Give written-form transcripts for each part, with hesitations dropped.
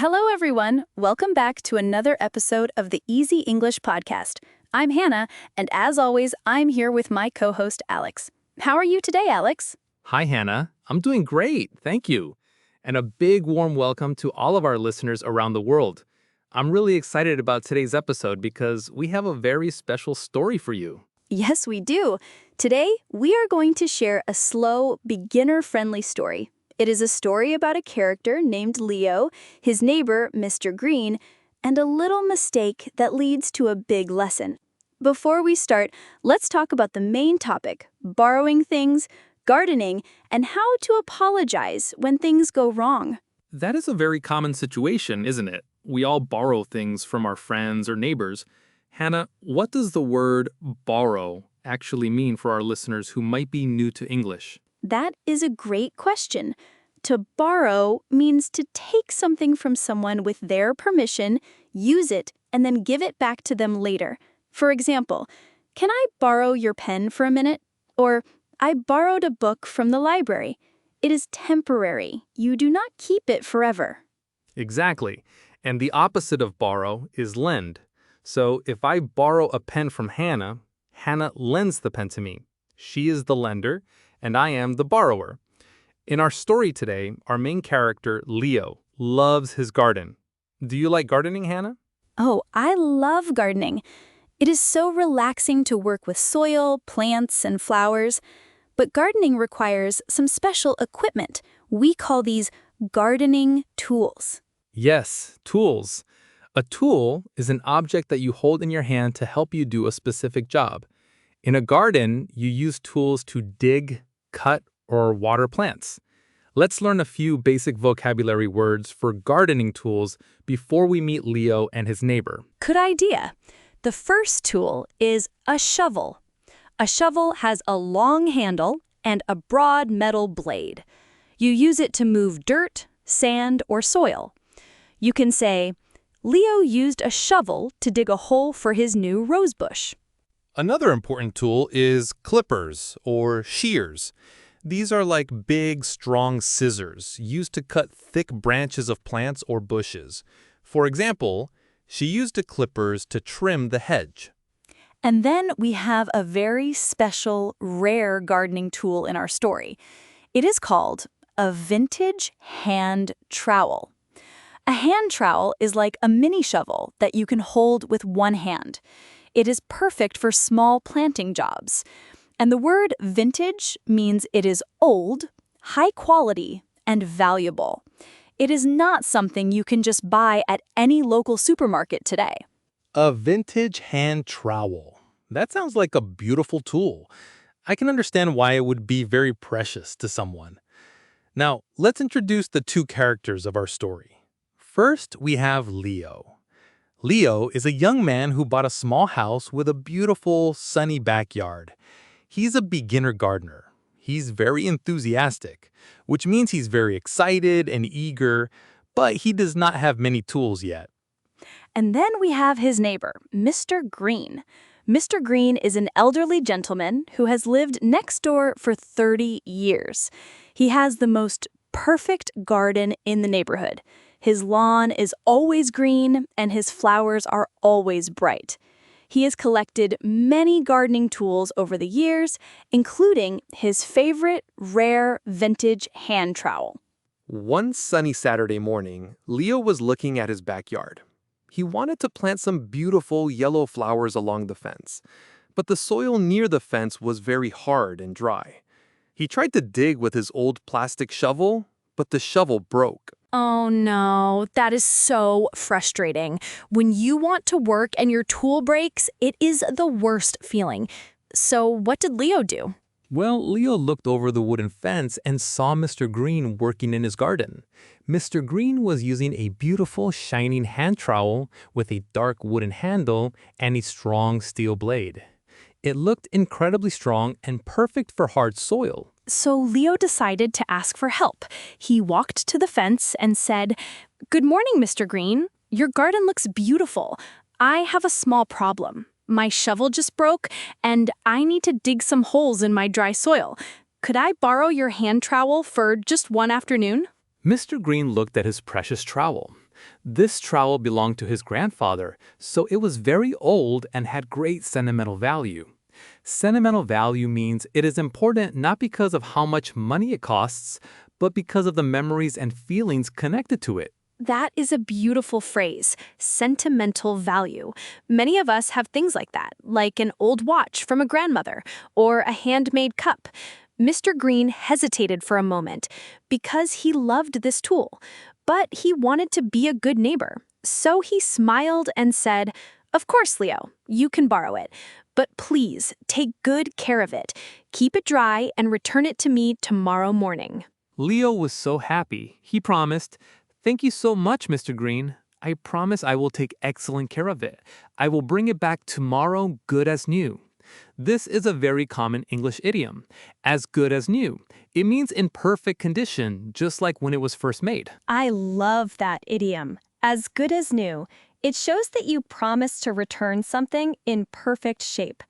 Hello, everyone. Welcome back to another episode of the Easy English Podcast. I'm Hannah, and as always, I'm here with my co-host, Alex. How are you today, Alex? Hi, Hannah. I'm doing great, thank you. And a big warm welcome to all of our listeners around the world. I'm really excited about today's episode because we have a very special story for you. Yes, we do. Today, we are going to share a slow, beginner-friendly story. It is a story about a character named Leo, his neighbor, Mr. Green, and a little mistake that leads to a big lesson. Before we start, let's talk about the main topic, borrowing things, gardening, and how to apologize when things go wrong. That is a very common situation, isn't it? We all borrow things from our friends or neighbors. Hannah, what does the word borrow actually mean for our listeners who might be new to English? That is a great question. To borrow means to take something from someone with their permission, use it, and then give it back to them later. For example, can I borrow your pen for a minute? Or, I borrowed a book from the library. It is temporary. You do not keep it forever. Exactly. And the opposite of borrow is lend. So if I borrow a pen from Hannah, Hannah lends the pen to me. She is the lender, and I am the borrower. In our story today, our main character, Leo, loves his garden. Do you like gardening, Hannah? Oh, I love gardening. It is so relaxing to work with soil, plants, and flowers. But gardening requires some special equipment. We call these gardening tools. Yes, tools. A tool is an object that you hold in your hand to help you do a specific job. In a garden, you use tools to dig, cut, or water plants. Let's learn a few basic vocabulary words for gardening tools before we meet Leo and his neighbor. Good idea. The first tool is a shovel. A shovel has a long handle and a broad metal blade. You use it to move dirt, sand, or soil. You can say, Leo used a shovel to dig a hole for his new rose bush. Another important tool is clippers or shears. These are like big, strong scissors used to cut thick branches of plants or bushes. For example, she used the clippers to trim the hedge. And then we have a very special, rare gardening tool in our story. It is called a vintage hand trowel. A hand trowel is like a mini shovel that you can hold with one hand. It is perfect for small planting jobs. And the word vintage means it is old, high quality, and valuable. It is not something you can just buy at any local supermarket today. A vintage hand trowel. That sounds like a beautiful tool. I can understand why it would be very precious to someone. Now, let's introduce the two characters of our story. First, we have Leo. Leo is a young man who bought a small house with a beautiful, sunny backyard. He's a beginner gardener. He's very enthusiastic, which means he's very excited and eager, but he does not have many tools yet. And then we have his neighbor, Mr. Green. Mr. Green is an elderly gentleman who has lived next door for 30 years. He has the most perfect garden in the neighborhood. His lawn is always green, and his flowers are always bright. He has collected many gardening tools over the years, including his favorite rare vintage hand trowel. One sunny Saturday morning, Leo was looking at his backyard. He wanted to plant some beautiful yellow flowers along the fence, but the soil near the fence was very hard and dry. He tried to dig with his old plastic shovel, but the shovel broke. Oh no, that is so frustrating. When you want to work and your tool breaks, it is the worst feeling. So what did Leo do? Well, Leo looked over the wooden fence and saw Mr. Green working in his garden. Mr. Green was using a beautiful, shining hand trowel with a dark wooden handle and a strong steel blade. It looked incredibly strong and perfect for hard soil. So Leo decided to ask for help. He walked to the fence and said, "Good morning, Mr. Green. Your garden looks beautiful. I have a small problem. My shovel just broke, and I need to dig some holes in my dry soil. Could I borrow your hand trowel for just one afternoon?" Mr. Green looked at his precious trowel. This trowel belonged to his grandfather, so it was very old and had great sentimental value. Sentimental value means it is important not because of how much money it costs, but because of the memories and feelings connected to it. That is a beautiful phrase, sentimental value. Many of us have things like that, like an old watch from a grandmother or a handmade cup. Mr. Green hesitated for a moment because he loved this tool, but he wanted to be a good neighbor. So he smiled and said, "Of course, Leo, you can borrow it, but please take good care of it. Keep it dry and return it to me tomorrow morning." Leo was so happy. He promised, "Thank you so much, Mr. Green. I promise I will take excellent care of it. I will bring it back tomorrow good as new." This is a very common English idiom, as good as new. It means in perfect condition, just like when it was first made. I love that idiom, as good as new. It shows that you promised to return something in perfect shape.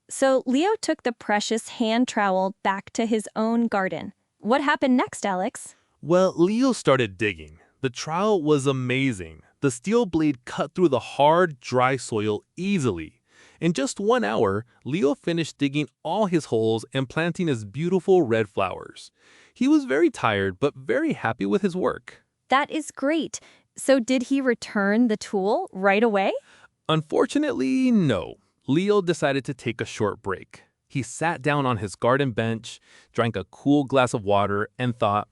So Leo took the precious hand trowel back to his own garden. What happened next, Alex? Well, Leo started digging. The trowel was amazing. The steel blade cut through the hard, dry soil easily. In just 1 hour, Leo finished digging all his holes and planting his beautiful red flowers. He was very tired, but very happy with his work. That is great. So did he return the tool right away? Unfortunately, no. Leo decided to take a short break. He sat down on his garden bench, drank a cool glass of water, and thought,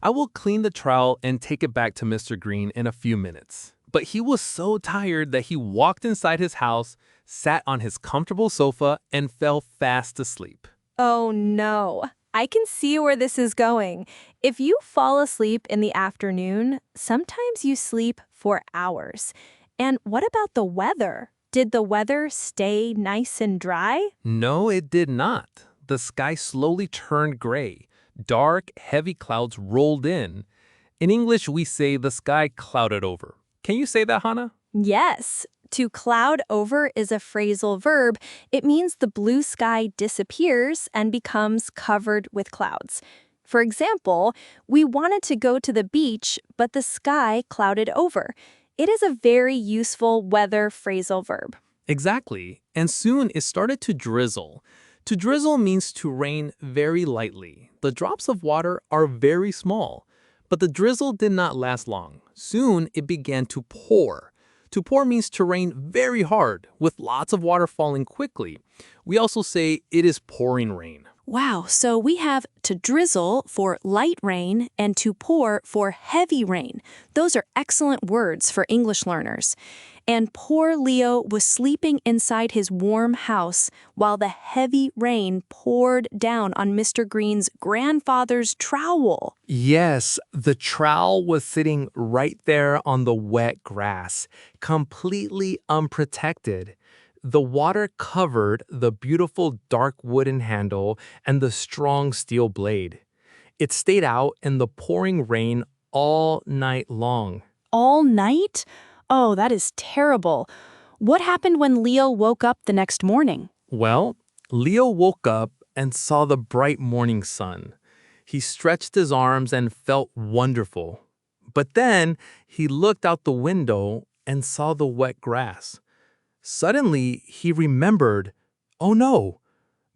"I will clean the trowel and take it back to Mr. Green in a few minutes." But he was so tired that he walked inside his house, sat on his comfortable sofa, and fell fast asleep. Oh no, I can see where this is going. If you fall asleep in the afternoon, sometimes you sleep for hours. And what about the weather? Did the weather stay nice and dry? No, it did not. The sky slowly turned gray. Dark, heavy clouds rolled in. In English, we say the sky clouded over. Can you say that, Hannah? Yes. To cloud over is a phrasal verb. It means the blue sky disappears and becomes covered with clouds. For example, we wanted to go to the beach, but the sky clouded over. It is a very useful weather phrasal verb. Exactly. And soon it started to drizzle. To drizzle means to rain very lightly. The drops of water are very small. But the drizzle did not last long. Soon it began to pour. To pour means to rain very hard, with lots of water falling quickly. We also say it is pouring rain. Wow, so we have to drizzle for light rain and to pour for heavy rain. Those are excellent words for English learners. And poor Leo was sleeping inside his warm house while the heavy rain poured down on Mr. Green's grandfather's trowel. Yes, the trowel was sitting right there on the wet grass, completely unprotected. The water covered the beautiful dark wooden handle and the strong steel blade. It stayed out in the pouring rain all night long. All night? Oh, that is terrible. What happened when Leo woke up the next morning? Well, Leo woke up and saw the bright morning sun. He stretched his arms and felt wonderful. But then he looked out the window and saw the wet grass. Suddenly, he remembered, oh no,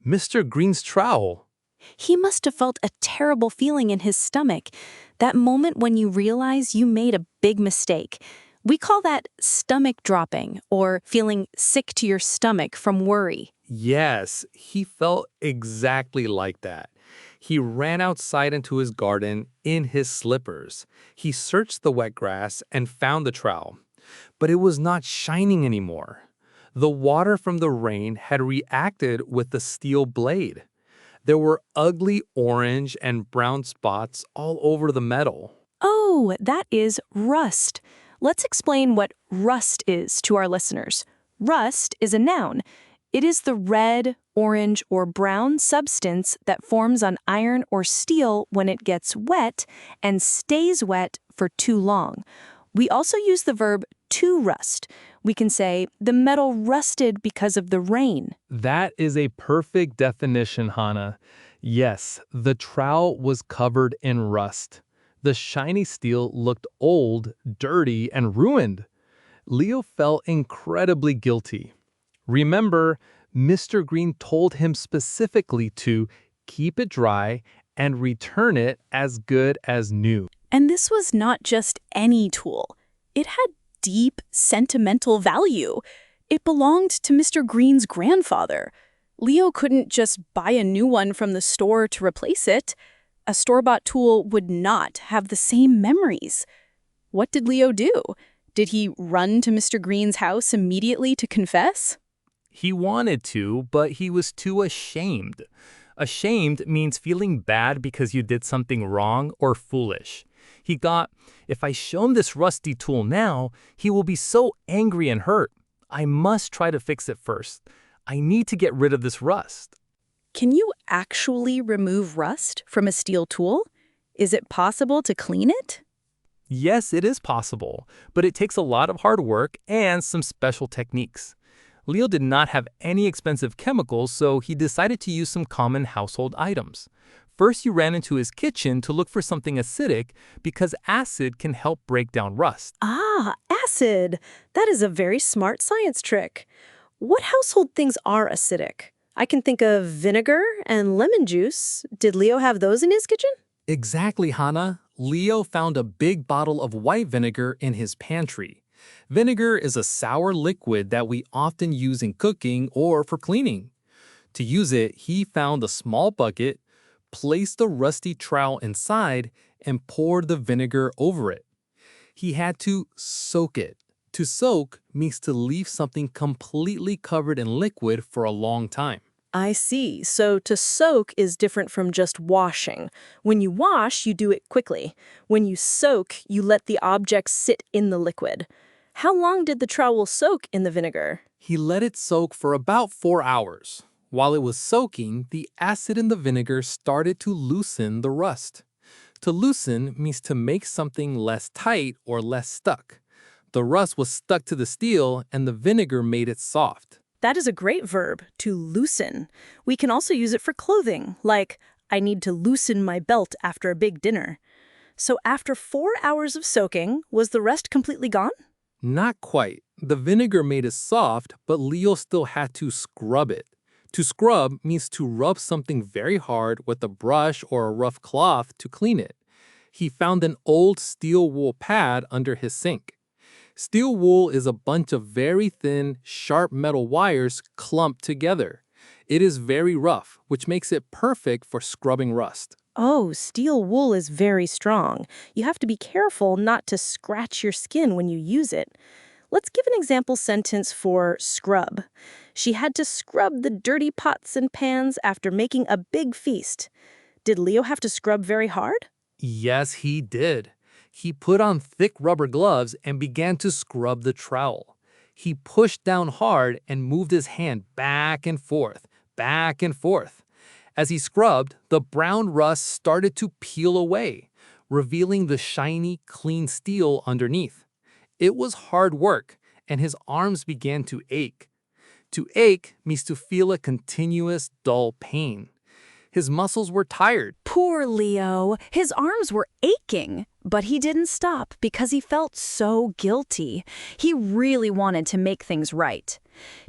Mr. Green's trowel. He must have felt a terrible feeling in his stomach. That moment when you realize you made a big mistake. We call that stomach dropping or feeling sick to your stomach from worry. Yes, he felt exactly like that. He ran outside into his garden in his slippers. He searched the wet grass and found the trowel. But it was not shining anymore. The water from the rain had reacted with the steel blade. There were ugly orange and brown spots all over the metal. Oh, that is rust. Let's explain what rust is to our listeners. Rust is a noun. It is the red, orange, or brown substance that forms on iron or steel when it gets wet and stays wet for too long. We also use the verb to rust. We can say, the metal rusted because of the rain. That is a perfect definition, Hannah. Yes, the trowel was covered in rust. The shiny steel looked old, dirty, and ruined. Leo felt incredibly guilty. Remember, Mr. Green told him specifically to keep it dry and return it as good as new. And this was not just any tool. It had deep, sentimental value. It belonged to Mr. Green's grandfather. Leo couldn't just buy a new one from the store to replace it. A store-bought tool would not have the same memories. What did Leo do? Did he run to Mr. Green's house immediately to confess? He wanted to, but he was too ashamed. Ashamed means feeling bad because you did something wrong or foolish. He thought, if I show him this rusty tool now, he will be so angry and hurt. I must try to fix it first. I need to get rid of this rust. Can you actually remove rust from a steel tool? Is it possible to clean it? Yes, it is possible, but it takes a lot of hard work and some special techniques. Leo did not have any expensive chemicals, so he decided to use some common household items. First, he ran into his kitchen to look for something acidic because acid can help break down rust. Ah, acid. That is a very smart science trick. What household things are acidic? I can think of vinegar and lemon juice. Did Leo have those in his kitchen? Exactly, Hannah. Leo found a big bottle of white vinegar in his pantry. Vinegar is a sour liquid that we often use in cooking or for cleaning. To use it, he found a small bucket, placed the rusty trowel inside, and poured the vinegar over it. He had to soak it. To soak means to leave something completely covered in liquid for a long time. I see. So to soak is different from just washing. When you wash, you do it quickly. When you soak, you let the object sit in the liquid. How long did the trowel soak in the vinegar? He let it soak for about 4 hours. While it was soaking, the acid in the vinegar started to loosen the rust. To loosen means to make something less tight or less stuck. The rust was stuck to the steel and the vinegar made it soft. That is a great verb, to loosen. We can also use it for clothing, like, I need to loosen my belt after a big dinner. So after 4 hours of soaking, was the rust completely gone? Not quite. The vinegar made it soft, but Leo still had to scrub it. To scrub means to rub something very hard with a brush or a rough cloth to clean it. He found an old steel wool pad under his sink. Steel wool is a bunch of very thin, sharp metal wires clumped together. It is very rough, which makes it perfect for scrubbing rust. Oh, steel wool is very strong. You have to be careful not to scratch your skin when you use it. Let's give an example sentence for scrub. She had to scrub the dirty pots and pans after making a big feast. Did Leo have to scrub very hard? Yes, he did. He put on thick rubber gloves and began to scrub the trowel. He pushed down hard and moved his hand back and forth, back and forth. As he scrubbed, the brown rust started to peel away, revealing the shiny, clean steel underneath. It was hard work, and his arms began to ache. To ache means to feel a continuous, dull pain. His muscles were tired. Poor Leo. His arms were aching, but he didn't stop because he felt so guilty. He really wanted to make things right.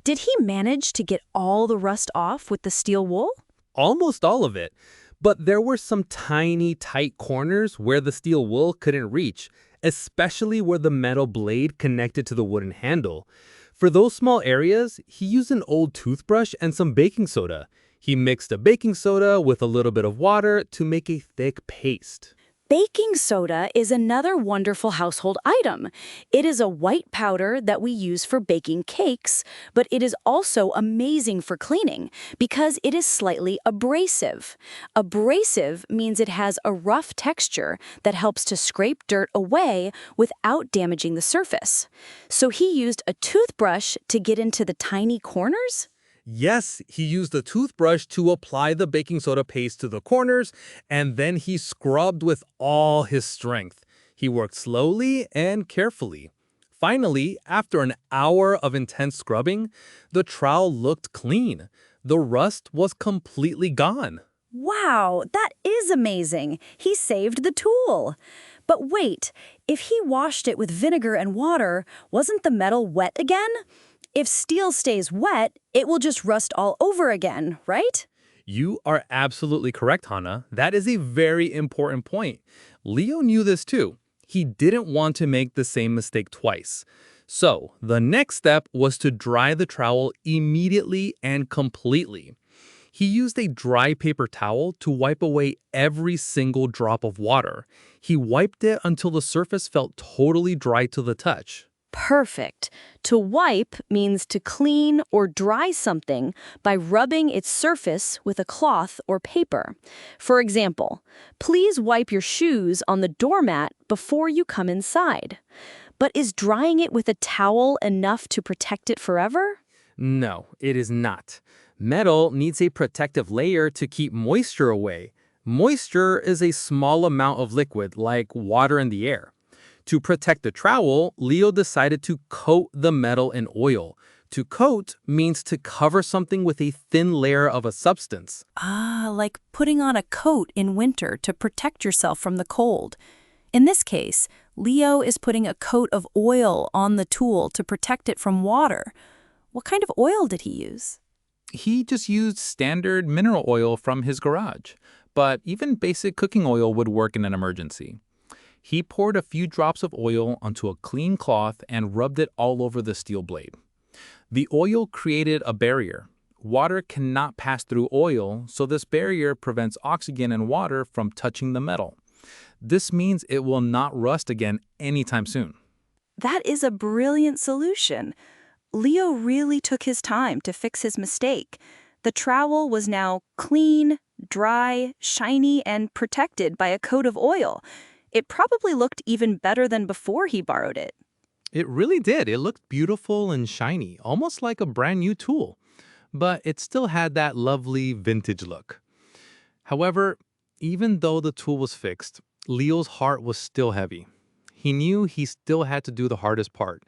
Did he manage to get all the rust off with the steel wool? Almost all of it. But there were some tiny, tight corners where the steel wool couldn't reach, especially where the metal blade connected to the wooden handle. For those small areas, he used an old toothbrush and some baking soda. He mixed the baking soda with a little bit of water to make a thick paste. Baking soda is another wonderful household item. It is a white powder that we use for baking cakes, but it is also amazing for cleaning because it is slightly abrasive. Abrasive means it has a rough texture that helps to scrape dirt away without damaging the surface. So he used a toothbrush to get into the tiny corners? Yes, he used a toothbrush to apply the baking soda paste to the corners, and then he scrubbed with all his strength. He worked slowly and carefully. Finally, after an hour of intense scrubbing, the trowel looked clean. The rust was completely gone. Wow, that is amazing. He saved the tool. But wait, if he washed it with vinegar and water, wasn't the metal wet again? If steel stays wet, it will just rust all over again, right? You are absolutely correct, Hannah. That is a very important point. Leo knew this too. He didn't want to make the same mistake twice. So, the next step was to dry the trowel immediately and completely. He used a dry paper towel to wipe away every single drop of water. He wiped it until the surface felt totally dry to the touch. Perfect. To wipe means to clean or dry something by rubbing its surface with a cloth or paper. For example, please wipe your shoes on the doormat before you come inside. But is drying it with a towel enough to protect it forever? No, it is not. Metal needs a protective layer to keep moisture away. Moisture is a small amount of liquid, like water in the air. To protect the trowel, Leo decided to coat the metal in oil. To coat means to cover something with a thin layer of a substance. Ah, like putting on a coat in winter to protect yourself from the cold. In this case, Leo is putting a coat of oil on the tool to protect it from water. What kind of oil did he use? He just used standard mineral oil from his garage, but even basic cooking oil would work in an emergency. He poured a few drops of oil onto a clean cloth and rubbed it all over the steel blade. The oil created a barrier. Water cannot pass through oil, so this barrier prevents oxygen and water from touching the metal. This means it will not rust again anytime soon. That is a brilliant solution. Leo really took his time to fix his mistake. The trowel was now clean, dry, shiny, and protected by a coat of oil. It probably looked even better than before he borrowed it. It really did. It looked beautiful and shiny, almost like a brand new tool. But it still had that lovely vintage look. However, even though the tool was fixed, Leo's heart was still heavy. He knew he still had to do the hardest part.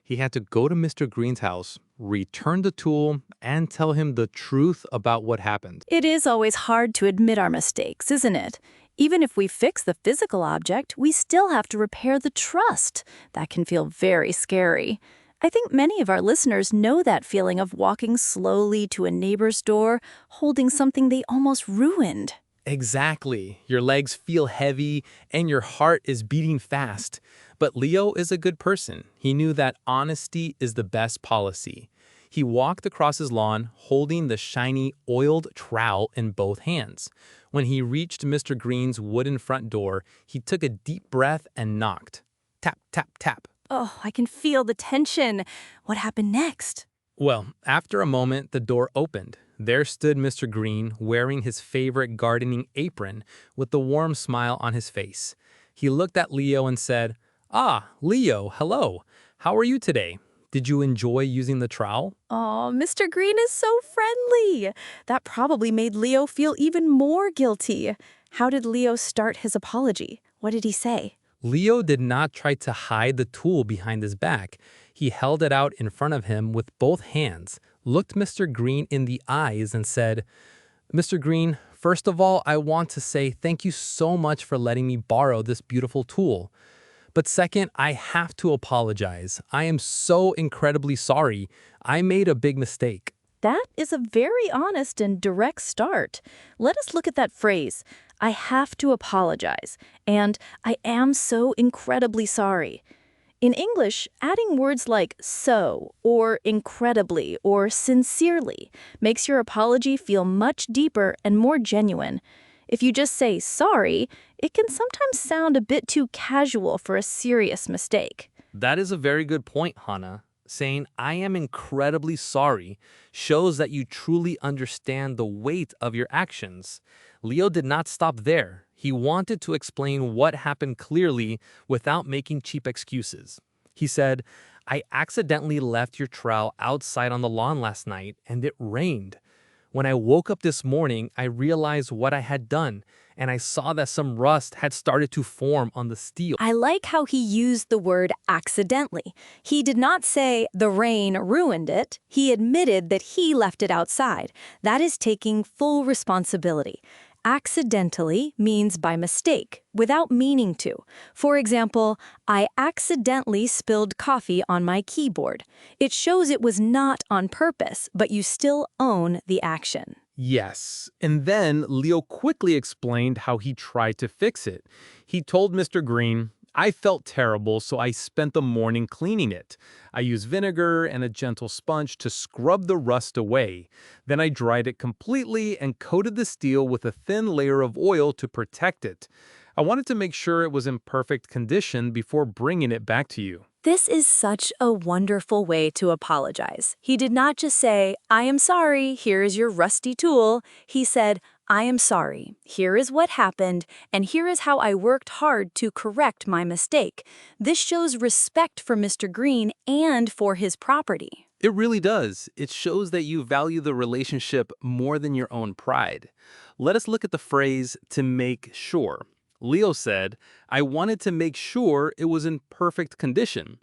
He had to go to Mr. Green's house, return the tool, and tell him the truth about what happened. It is always hard to admit our mistakes, isn't it? Even if we fix the physical object, we still have to repair the trust. That can feel very scary. I think many of our listeners know that feeling of walking slowly to a neighbor's door, holding something they almost ruined. Exactly. Your legs feel heavy and your heart is beating fast. But Leo is a good person. He knew that honesty is the best policy. He walked across his lawn, holding the shiny, oiled trowel in both hands. When he reached Mr. Green's wooden front door, he took a deep breath and knocked. Tap, tap, tap. Oh, I can feel the tension. What happened next? Well, after a moment, the door opened. There stood Mr. Green, wearing his favorite gardening apron, with a warm smile on his face. He looked at Leo and said, "Ah, Leo, hello. How are you today? Did you enjoy using the trowel?" Oh, Mr. Green is so friendly. That probably made Leo feel even more guilty. How did Leo start his apology? What did he say? Leo did not try to hide the tool behind his back. He held it out in front of him with both hands, looked Mr. Green in the eyes, and said, "Mr. Green, first of all, I want to say thank you so much for letting me borrow this beautiful tool. But second, I have to apologize. I am so incredibly sorry. I made a big mistake." That is a very honest and direct start. Let us look at that phrase, I have to apologize, and I am so incredibly sorry. In English, adding words like so, or incredibly, or sincerely makes your apology feel much deeper and more genuine. If you just say sorry, it can sometimes sound a bit too casual for a serious mistake. That is a very good point, Hannah. Saying, "I am incredibly sorry," shows that you truly understand the weight of your actions. Leo did not stop there. He wanted to explain what happened clearly without making cheap excuses. He said, "I accidentally left your trowel outside on the lawn last night, and it rained. When I woke up this morning, I realized what I had done, and I saw that some rust had started to form on the steel." I like how he used the word accidentally. He did not say the rain ruined it. He admitted that he left it outside. That is taking full responsibility. Accidentally means by mistake, without meaning to. For example, I accidentally spilled coffee on my keyboard. It shows it was not on purpose, but you still own the action. Yes, and then Leo quickly explained how he tried to fix it. He told Mr. Green, I felt terrible, so I spent the morning cleaning it. I used vinegar and a gentle sponge to scrub the rust away. Then I dried it completely and coated the steel with a thin layer of oil to protect it. I wanted to make sure it was in perfect condition before bringing it back to you. This is such a wonderful way to apologize. He did not just say, I am sorry, here is your rusty tool. He said, I am sorry, here is what happened, and here is how I worked hard to correct my mistake. This shows respect for Mr. Green and for his property. It really does. It shows that you value the relationship more than your own pride. Let us look at the phrase, to make sure. Leo said, I wanted to make sure it was in perfect condition.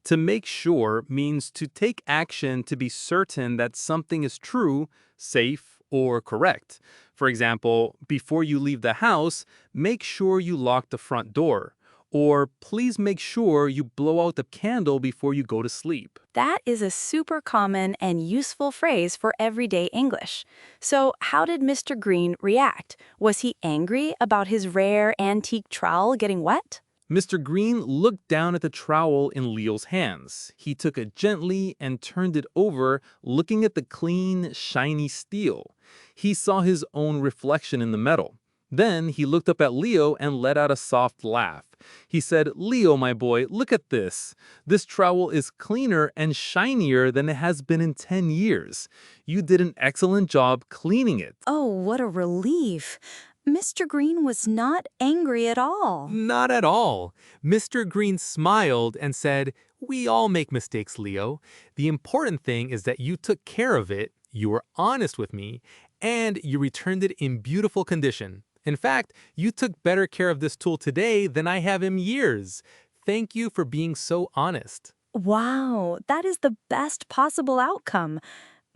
To make sure means to take action to be certain that something is true, safe, or correct. For example, before you leave the house, make sure you lock the front door. Or please make sure you blow out the candle before you go to sleep. That is a super common and useful phrase for everyday English. So how did Mr. Green react? Was he angry about his rare antique trowel getting wet? Mr. Green looked down at the trowel in Leo's hands. He took it gently and turned it over, looking at the clean, shiny steel. He saw his own reflection in the metal. Then he looked up at Leo and let out a soft laugh. He said, Leo, my boy, look at this. This trowel is cleaner and shinier than it has been in 10 years. You did an excellent job cleaning it. Oh, what a relief. Mr. Green was not angry at all. Not at all. Mr. Green smiled and said, we all make mistakes, Leo. The important thing is that you took care of it, you were honest with me, and you returned it in beautiful condition. In fact, you took better care of this tool today than I have in years. Thank you for being so honest. Wow, that is the best possible outcome.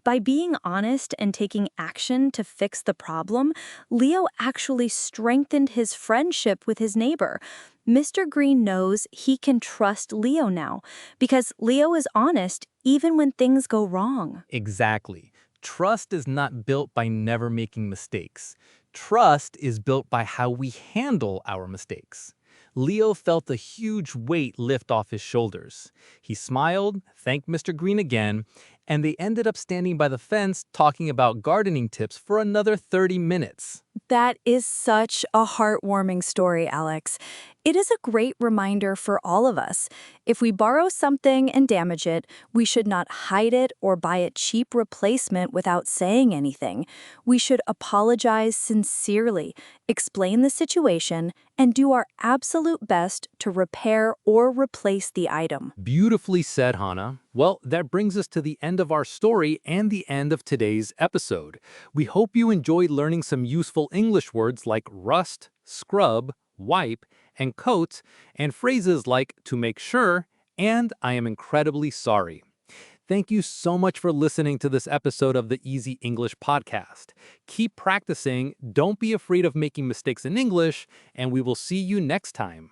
By being honest and taking action to fix the problem, Leo actually strengthened his friendship with his neighbor. Mr. Green knows he can trust Leo now because Leo is honest even when things go wrong. Exactly. Trust is not built by never making mistakes. Trust is built by how we handle our mistakes. Leo felt a huge weight lift off his shoulders. He smiled, thanked Mr. Green again, and they ended up standing by the fence talking about gardening tips for another 30 minutes. That is such a heartwarming story, Alex. It is a great reminder for all of us. If we borrow something and damage it, we should not hide it or buy a cheap replacement without saying anything. We should apologize sincerely, explain the situation, and do our absolute best to repair or replace the item. Beautifully said, Hannah. Well, that brings us to the end of our story and the end of today's episode. We hope you enjoyed learning some useful English words like rust, scrub, wipe, and coat, and phrases like to make sure and I am incredibly sorry. Thank you so much for listening to this episode of the Easy English Podcast. Keep practicing, don't be afraid of making mistakes in English, and we will see you next time.